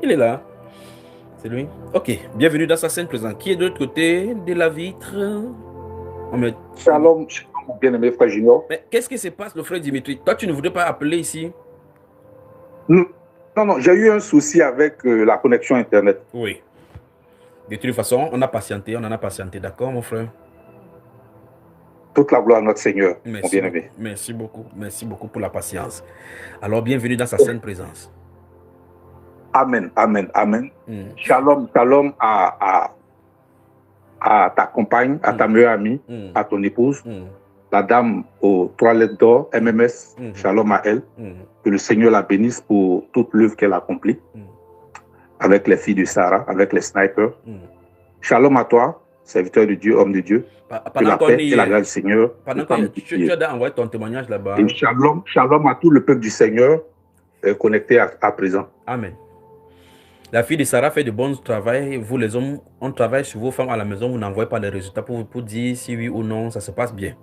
Il est là. C'est lui. Ok, bienvenue dans sa scène présente. Qui est de l'autre côté de la vitre? Oh, mais, Shalom, shalom, mon bien-aimé frère Junior. mais qu'est-ce qui se passe, le frère Dimitri? Toi, tu ne voudrais pas appeler ici? Non, non, j'ai eu un souci avec la connexion Internet. Oui. De toute façon, on a patienté, on en a patienté, d'accord, mon frère? Toute la gloire à notre Seigneur, mon Merci beaucoup, bien-aimé. merci beaucoup pour la patience. Alors, bienvenue dans sa scène présence. Amen, amen, amen. Mm, Shalom, shalom à ta compagne, à ta mm, meilleure amie, mm, à ton épouse, mm, la dame aux trois lettres d'or, mm, MMS. mm, Shalom à elle. mm, Que le Seigneur la bénisse pour toute l'œuvre qu'elle accomplit mm, avec les filles de Sarah, avec les snipers. mm. Shalom à toi, serviteur de Dieu, homme de Dieu. Que Pendant la qu'on paix y et la est, grâce du Seigneur ne pendant soient tu multipliées. as envoyé ton témoignage Et là-bas. shalom, shalom à tout le peuple du Seigneur connecté à présent. Amen. La fille de Sarah fait de bons travail. Vous, les hommes, on travaille sur vos femmes à la maison. Vous n'envoyez pas les résultats pour dire si oui ou non, ça se passe bien.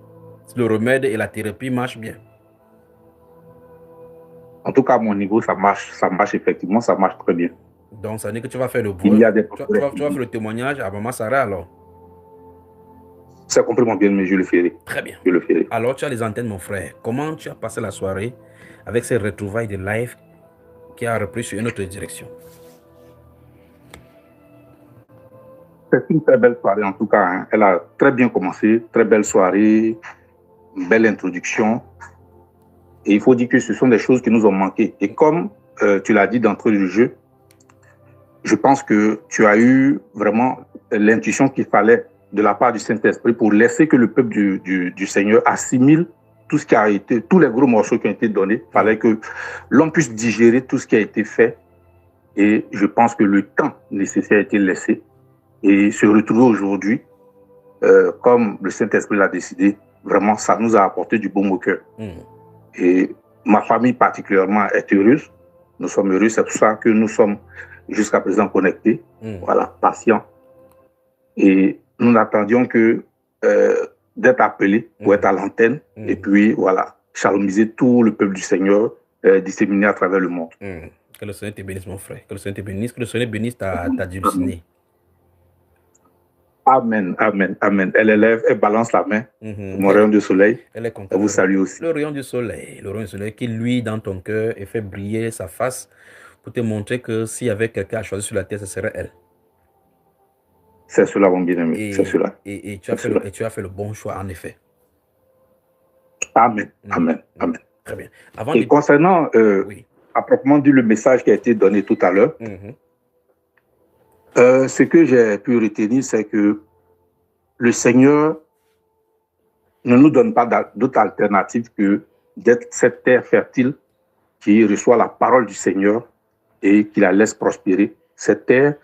Le remède et la thérapie marchent bien. En tout cas, à mon niveau, ça marche effectivement, ça marche très bien. Donc, ça veut dire que tu vas faire le Il y bruit. a des Tu progrès. vas faire le témoignage à maman Sarah alors. C'est compris, mon bien, mais je le ferai. Très bien. Je le ferai. Alors, tu as les antennes, mon frère. Comment tu as passé la soirée avec ces retrouvailles de live qui a repris sur une autre direction? C'est une très belle soirée, en tout cas. Hein. Elle a très bien commencé, très belle soirée, une belle introduction. Et il faut dire que ce sont des choses qui nous ont manqué. Et comme tu l'as dit d'entrée du jeu, je pense que tu as eu vraiment l'intuition qu'il fallait de la part du Saint-Esprit pour laisser que le peuple du Seigneur assimile tout ce qui a été, tous les gros morceaux qui ont été donnés. Il fallait que l'homme puisse digérer tout ce qui a été fait. Et je pense que le temps nécessaire a été laissé. Et se retrouver aujourd'hui, comme le Saint-Esprit l'a décidé, vraiment, ça nous a apporté du baume au cœur. Et ma famille particulièrement est heureuse. Nous sommes heureux. C'est pour ça que nous sommes jusqu'à présent connectés, voilà, patients. Et nous n'attendions que d'être appelés pour être à l'antenne et puis, voilà, chalomiser tout le peuple du Seigneur disséminé à travers le monde. Que le Seigneur te bénisse, mon frère. Que le Seigneur te bénisse. Que le Seigneur bénisse ta dulcinée. Amen, amen, amen. Elle élève, elle balance la main. Mon rayon de soleil. Elle est contente. Elle vous salue aussi. Le rayon du soleil qui luit dans ton cœur et fait briller sa face pour te montrer que s'il y avait quelqu'un à choisir sur la terre, ce serait elle. C'est cela, mon bien-aimé. C'est cela. Et tu as fait le bon choix, en effet. Amen, amen, amen. Très bien. Et concernant, à proprement dit, le message qui a été donné tout à l'heure, ce que j'ai pu retenir, c'est que le Seigneur ne nous donne pas d'autre alternative que d'être cette terre fertile qui reçoit la parole du Seigneur et qui la laisse prospérer. Cette terre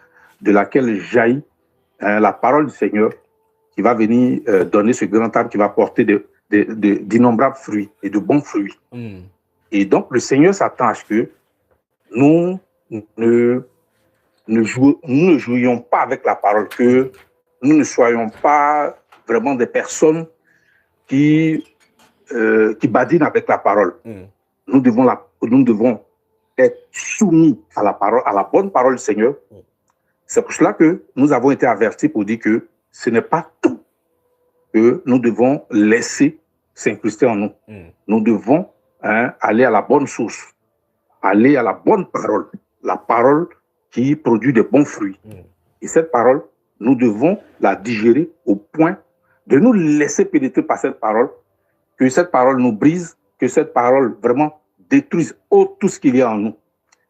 de laquelle jaillit la parole du Seigneur qui va venir donner ce grand arbre qui va porter d'innombrables fruits et de bons fruits. Et donc, le Seigneur s'attend à ce que nous ne jouions pas avec la parole, que nous ne soyons pas vraiment des personnes qui badinent avec la parole. Nous devons être soumis à la parole, à la bonne parole du Seigneur. C'est pour cela que nous avons été avertis pour dire que ce n'est pas tout que nous devons laisser s'incruster en nous. Nous devons aller à la bonne source, aller à la bonne parole, la parole qui produit de bons fruits. Et cette parole, nous devons la digérer au point de nous laisser pénétrer par cette parole, que cette parole nous brise, que cette parole vraiment détruise tout ce qu'il y a en nous.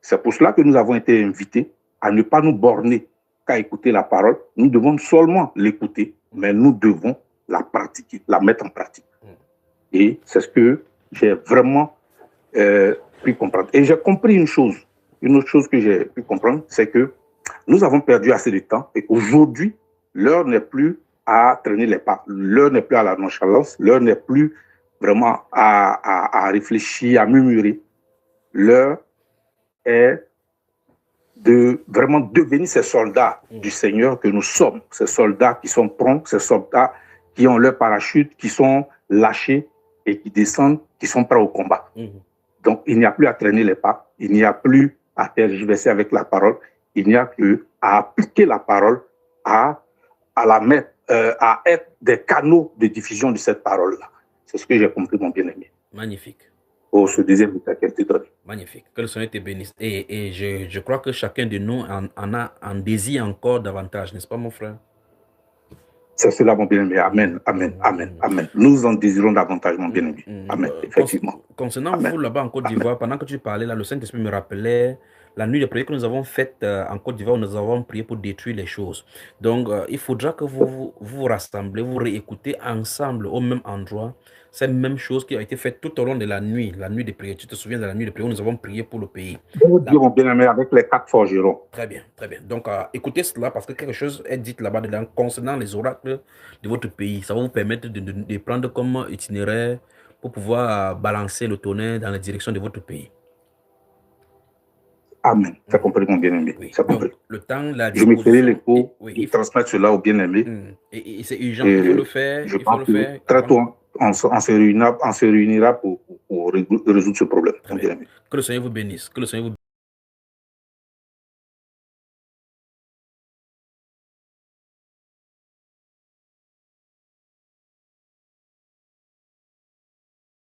C'est pour cela que nous avons été invités à ne pas nous borner qu'à écouter la parole. Nous devons seulement l'écouter, mais nous devons la pratiquer, la mettre en pratique. Et c'est ce que j'ai vraiment pu comprendre. Et j'ai compris une autre chose que j'ai pu comprendre, c'est que nous avons perdu assez de temps et aujourd'hui, l'heure n'est plus à traîner les pas, l'heure n'est plus à la nonchalance, l'heure n'est plus vraiment à réfléchir, à murmurer. L'heure est de vraiment devenir ces soldats du Seigneur que nous sommes, ces soldats qui sont prompts, ces soldats qui ont leur parachute, qui sont lâchés et qui descendent, qui sont prêts au combat. Donc, il n'y a plus à traîner les pas, il n'y a plus à tergiverser avec la parole. Il n'y a que à appliquer la parole, à la mettre, à être des canaux de diffusion de cette parole-là. C'est ce que j'ai compris, mon bien-aimé. Magnifique. Pour ce deuxième état qu'elle te donne. Magnifique. Que le Seigneur te bénisse. Et je crois que chacun de nous en désire encore davantage, n'est-ce pas, mon frère? C'est cela, mon bien-aimé. Amen, amen, amen, amen. Nous en désirons davantage, mon bien-aimé. Amen, effectivement. Concernant amen. Vous là-bas en Côte d'Ivoire, pendant que tu parlais là, le Saint-Esprit me rappelait la nuit de prière que nous avons faite en Côte d'Ivoire, nous avons prié pour détruire les choses. Donc, il faudra que vous rassemblez, vous réécoutez ensemble au même endroit cette même chose qui a été faite tout au long de la nuit de prière. Tu te souviens de la nuit de prière où nous avons prié pour le pays? Je veux dire, mon bien-aimé, avec les 4 forgerons. Très bien, très bien. Donc, écoutez cela parce que quelque chose est dit là-bas dedans concernant les oracles de votre pays. Ça va vous permettre de prendre comme itinéraire pour pouvoir balancer le tonnerre dans la direction de votre pays. Amen. Ça compris, mon bien-aimé. Oui. Ça compris. Donc, le temps, la je me ferai l'écho oui, de transmettre cela au bien-aimé. Et c'est urgent, il faut le faire. Je pense que très tôt, on se réunira pour résoudre ce problème. Mon bien-aimé. Que le Seigneur vous bénisse. Que le Seigneur vous